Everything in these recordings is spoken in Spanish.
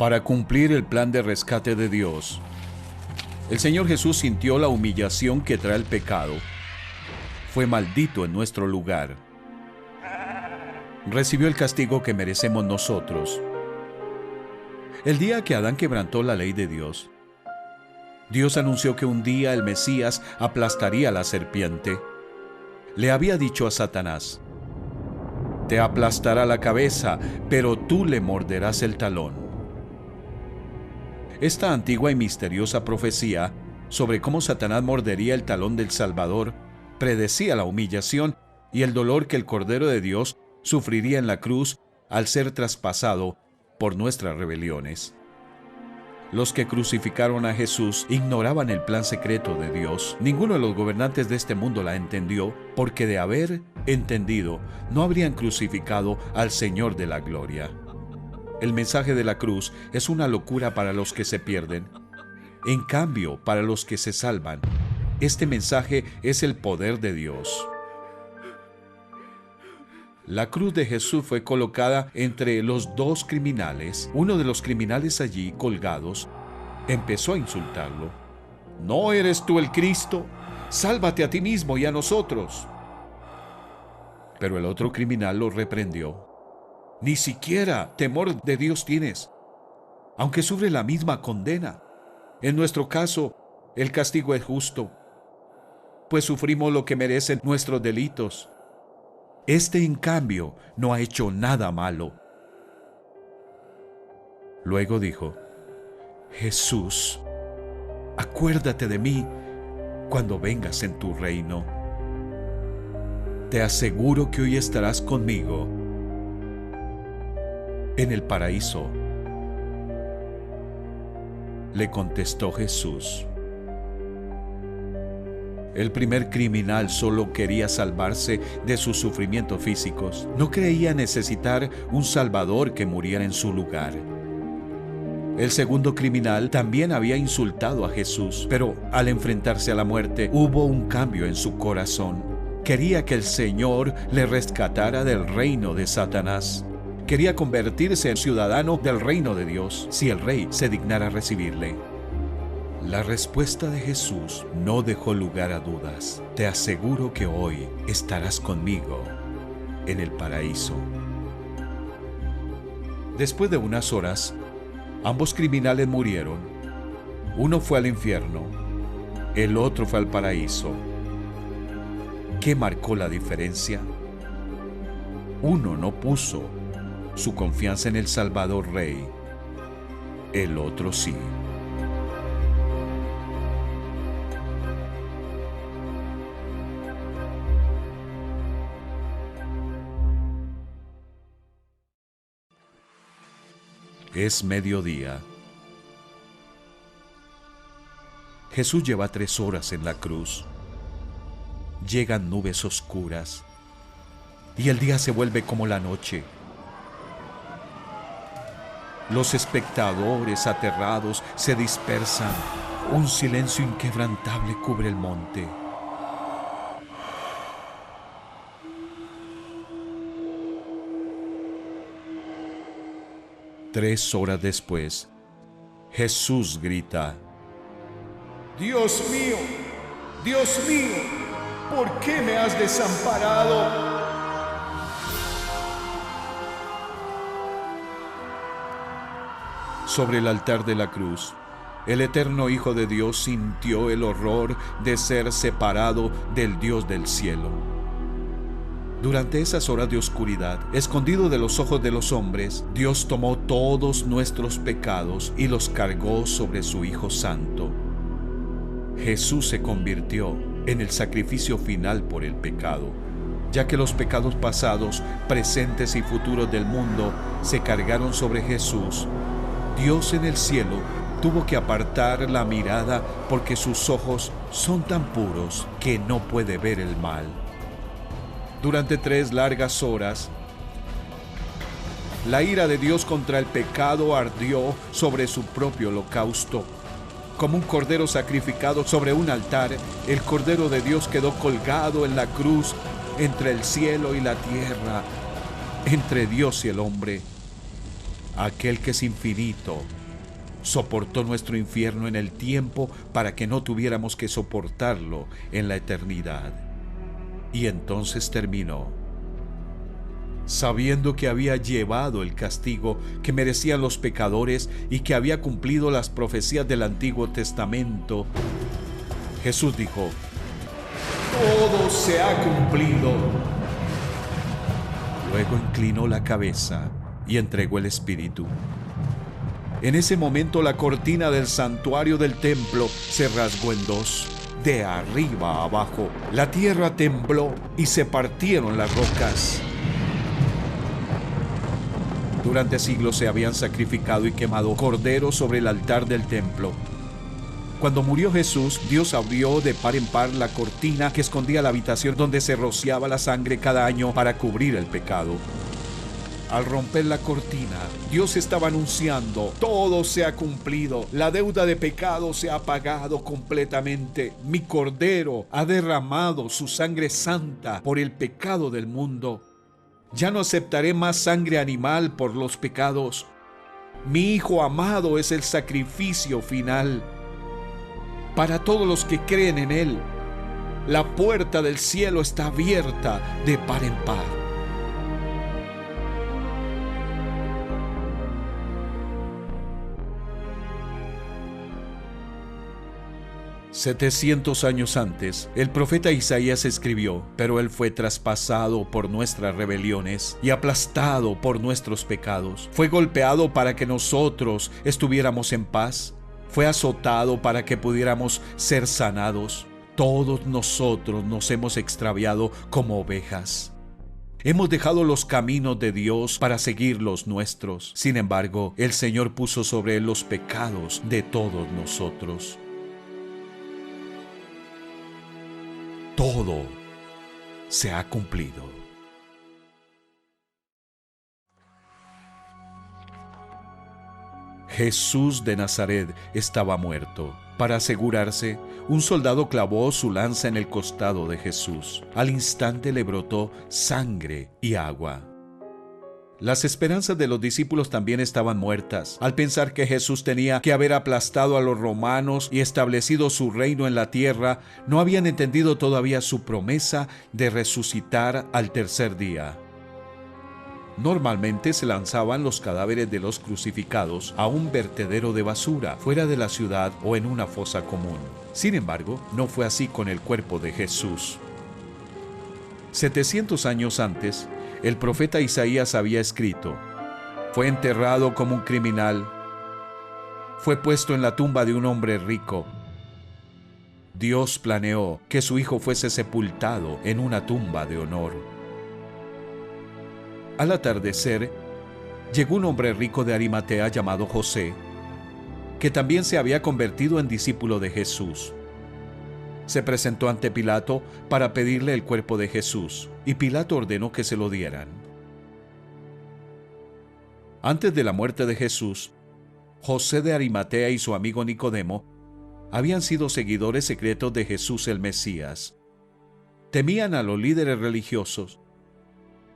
Para cumplir el plan de rescate de Dios, el Señor Jesús sintió la humillación que trae el pecado. Fue maldito en nuestro lugar. Recibió el castigo que merecemos nosotros. El día que Adán quebrantó la ley de Dios, Dios anunció que un día el Mesías aplastaría a la serpiente. Le había dicho a Satanás: te aplastará la cabeza, pero tú le morderás el talón. Esta antigua y misteriosa profecía sobre cómo Satanás mordería el talón del Salvador predecía la humillación y el dolor que el Cordero de Dios sufriría en la cruz al ser traspasado por nuestras rebeliones. Los que crucificaron a Jesús ignoraban el plan secreto de Dios. Ninguno de los gobernantes de este mundo la entendió, porque de haber entendido, no habrían crucificado al Señor de la gloria. El mensaje de la cruz es una locura para los que se pierden. En cambio, para los que se salvan, este mensaje es el poder de Dios. La cruz de Jesús fue colocada entre los dos criminales. Uno de los criminales allí colgados empezó a insultarlo. ¿No eres tú el Cristo? Sálvate a ti mismo y a nosotros. Pero el otro criminal lo reprendió. Ni siquiera temor de Dios tienes, aunque sufre la misma condena. En nuestro caso, el castigo es justo, pues sufrimos lo que merecen nuestros delitos. Este, en cambio, no ha hecho nada malo. Luego dijo: Jesús, acuérdate de mí cuando vengas en tu reino. Te aseguro que hoy estarás conmigo en el paraíso. Le contestó Jesús. El primer criminal solo quería salvarse de sus sufrimientos físicos. No creía necesitar un Salvador que muriera en su lugar. El segundo criminal también había insultado a Jesús, pero al enfrentarse a la muerte hubo un cambio en su corazón. Quería que el Señor le rescatara del reino de Satanás. Quería convertirse en ciudadano del reino de Dios, si el rey se dignara recibirle. La respuesta de Jesús no dejó lugar a dudas. Te aseguro que hoy estarás conmigo en el paraíso. Después de unas horas, ambos criminales murieron. Uno fue al infierno, el otro fue al paraíso. ¿Qué marcó la diferencia? Uno no puso su confianza en el Salvador Rey, el otro sí. Es mediodía. Jesús lleva 3 horas en la cruz. Llegan nubes oscuras y el día se vuelve como la noche. Los espectadores aterrados se dispersan. Un silencio inquebrantable cubre el monte. Tres horas después, Jesús grita: Dios mío, ¿por qué me has desamparado? Sobre el altar de la cruz, el eterno Hijo de Dios sintió el horror de ser separado del Dios del cielo. Durante esas horas de oscuridad, escondido de los ojos de los hombres, Dios tomó todos nuestros pecados y los cargó sobre su Hijo Santo. Jesús se convirtió en el sacrificio final por el pecado, ya que los pecados pasados, presentes y futuros del mundo se cargaron sobre Jesús. Dios en el cielo tuvo que apartar la mirada porque sus ojos son tan puros que no puede ver el mal. Durante 3 largas horas, la ira de Dios contra el pecado ardió sobre su propio holocausto. Como un cordero sacrificado sobre un altar, el Cordero de Dios quedó colgado en la cruz entre el cielo y la tierra, entre Dios y el hombre. Aquel que es infinito soportó nuestro infierno en el tiempo para que no tuviéramos que soportarlo en la eternidad. Y entonces terminó. Sabiendo que había llevado el castigo que merecían los pecadores y que había cumplido las profecías del Antiguo Testamento, Jesús dijo: todo se ha cumplido. Luego inclinó la cabeza y entregó el Espíritu. En ese momento la cortina del santuario del templo se rasgó en dos, de arriba a abajo. La tierra tembló y se partieron las rocas. Durante siglos se habían sacrificado y quemado corderos sobre el altar del templo. Cuando murió Jesús, Dios abrió de par en par la cortina que escondía la habitación donde se rociaba la sangre cada año para cubrir el pecado. Al romper la cortina, Dios estaba anunciando: todo se ha cumplido, la deuda de pecado se ha pagado completamente. Mi Cordero ha derramado su sangre santa por el pecado del mundo. Ya no aceptaré más sangre animal por los pecados. Mi Hijo amado es el sacrificio final. Para todos los que creen en Él, la puerta del cielo está abierta de par en par. 700 años antes, el profeta Isaías escribió: pero Él fue traspasado por nuestras rebeliones y aplastado por nuestros pecados. Fue golpeado para que nosotros estuviéramos en paz. Fue azotado para que pudiéramos ser sanados. Todos nosotros nos hemos extraviado como ovejas. Hemos dejado los caminos de Dios para seguir los nuestros. Sin embargo, el Señor puso sobre Él los pecados de todos nosotros. Todo se ha cumplido. Jesús de Nazaret estaba muerto. Para asegurarse, un soldado clavó su lanza en el costado de Jesús. Al instante le brotó sangre y agua. Las esperanzas de los discípulos también estaban muertas. Al pensar que Jesús tenía que haber aplastado a los romanos y establecido su reino en la tierra, no habían entendido todavía su promesa de resucitar al tercer día. Normalmente se lanzaban los cadáveres de los crucificados a un vertedero de basura fuera de la ciudad o en una fosa común. Sin embargo, no fue así con el cuerpo de Jesús. 700 años antes, el profeta Isaías había escrito: fue enterrado como un criminal, fue puesto en la tumba de un hombre rico. Dios planeó que su hijo fuese sepultado en una tumba de honor. Al atardecer, llegó un hombre rico de Arimatea llamado José, que también se había convertido en discípulo de Jesús. Se presentó ante Pilato para pedirle el cuerpo de Jesús, y Pilato ordenó que se lo dieran. Antes de la muerte de Jesús, José de Arimatea y su amigo Nicodemo habían sido seguidores secretos de Jesús el Mesías. Temían a los líderes religiosos,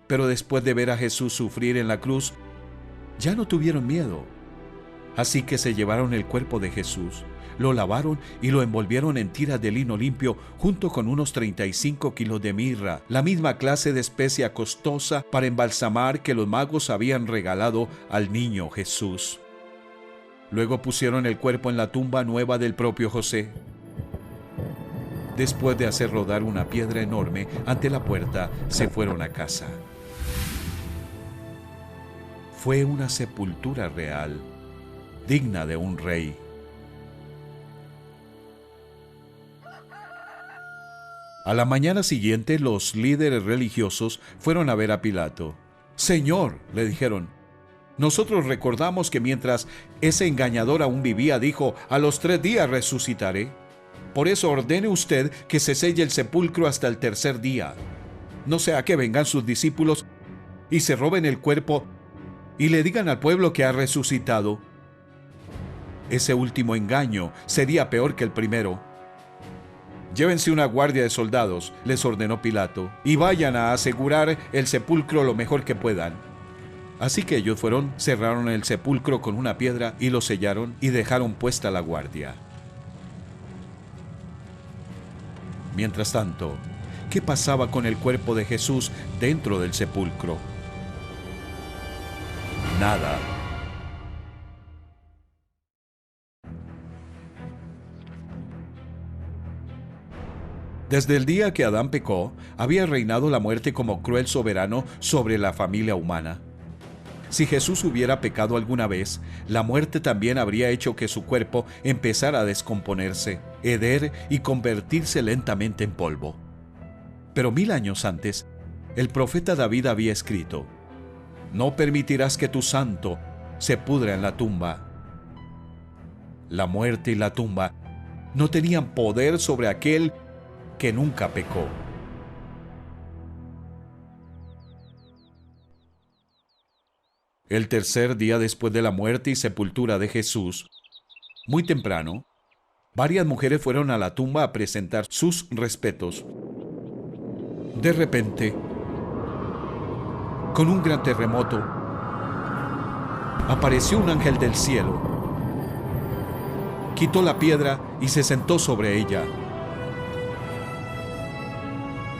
pero después de ver a Jesús sufrir en la cruz, ya no tuvieron miedo. Así que se llevaron el cuerpo de Jesús, lo lavaron y lo envolvieron en tiras de lino limpio junto con unos 35 kilos de mirra, la misma clase de especia costosa para embalsamar que los magos habían regalado al niño Jesús. Luego pusieron el cuerpo en la tumba nueva del propio José. Después de hacer rodar una piedra enorme ante la puerta, se fueron a casa. Fue una sepultura real, digna de un rey. A la mañana siguiente, los líderes religiosos fueron a ver a Pilato. «Señor», le dijeron, «nosotros recordamos que mientras ese engañador aún vivía, dijo: a los 3 días resucitaré. Por eso ordene usted que se selle el sepulcro hasta el tercer día. No sea que vengan sus discípulos y se roben el cuerpo y le digan al pueblo que ha resucitado. Ese último engaño sería peor que el primero». «Llévense una guardia de soldados», les ordenó Pilato, «y vayan a asegurar el sepulcro lo mejor que puedan». Así que ellos fueron, cerraron el sepulcro con una piedra y lo sellaron y dejaron puesta la guardia. Mientras tanto, ¿qué pasaba con el cuerpo de Jesús dentro del sepulcro? Nada. Desde el día que Adán pecó, había reinado la muerte como cruel soberano sobre la familia humana. Si Jesús hubiera pecado alguna vez, la muerte también habría hecho que su cuerpo empezara a descomponerse, heder y convertirse lentamente en polvo. Pero 1000 años antes, el profeta David había escrito: «No permitirás que tu santo se pudra en la tumba». La muerte y la tumba no tenían poder sobre aquel que nunca pecó. El tercer día después de la muerte y sepultura de Jesús, muy temprano, varias mujeres fueron a la tumba a presentar sus respetos. De repente, con un gran terremoto, apareció un ángel del cielo, quitó la piedra y se sentó sobre ella.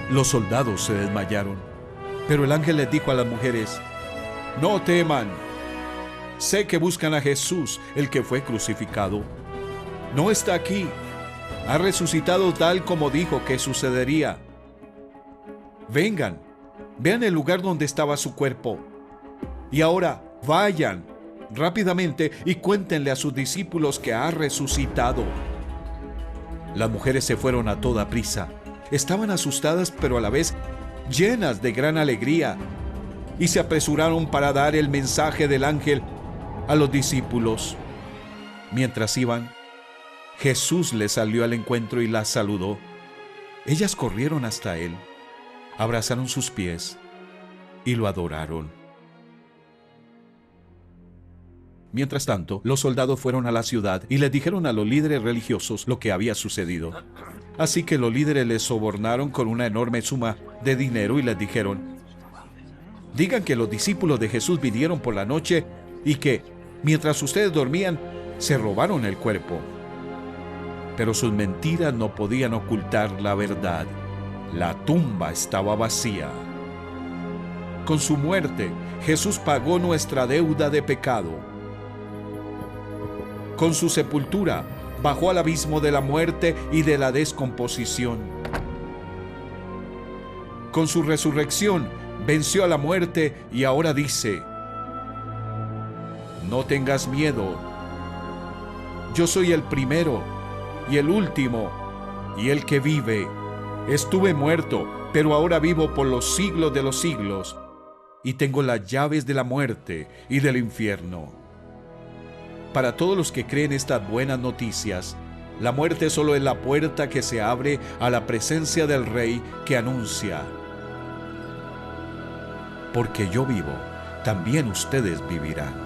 Los soldados se desmayaron, pero el ángel les dijo a las mujeres: «No teman, sé que buscan a Jesús, el que fue crucificado. No está aquí, ha resucitado tal como dijo que sucedería. Vengan, vean el lugar donde estaba su cuerpo. Y ahora vayan rápidamente y cuéntenle a sus discípulos que ha resucitado». Las mujeres se fueron a toda prisa. Estaban asustadas, pero a la vez llenas de gran alegría, y se apresuraron para dar el mensaje del ángel a los discípulos. Mientras iban, Jesús les salió al encuentro y las saludó. Ellas corrieron hasta él, abrazaron sus pies y lo adoraron. Mientras tanto, los soldados fueron a la ciudad y les dijeron a los líderes religiosos lo que había sucedido. Así que los líderes les sobornaron con una enorme suma de dinero y les dijeron: «Digan que los discípulos de Jesús vinieron por la noche y que, mientras ustedes dormían, se robaron el cuerpo». Pero sus mentiras no podían ocultar la verdad. La tumba estaba vacía. Con su muerte, Jesús pagó nuestra deuda de pecado. Con su sepultura, bajó al abismo de la muerte y de la descomposición. Con su resurrección, venció a la muerte y ahora dice: «No tengas miedo. Yo soy el primero y el último y el que vive. Estuve muerto, pero ahora vivo por los siglos de los siglos y tengo las llaves de la muerte y del infierno». Para todos los que creen estas buenas noticias, la muerte solo es la puerta que se abre a la presencia del Rey que anuncia: «Porque yo vivo, también ustedes vivirán».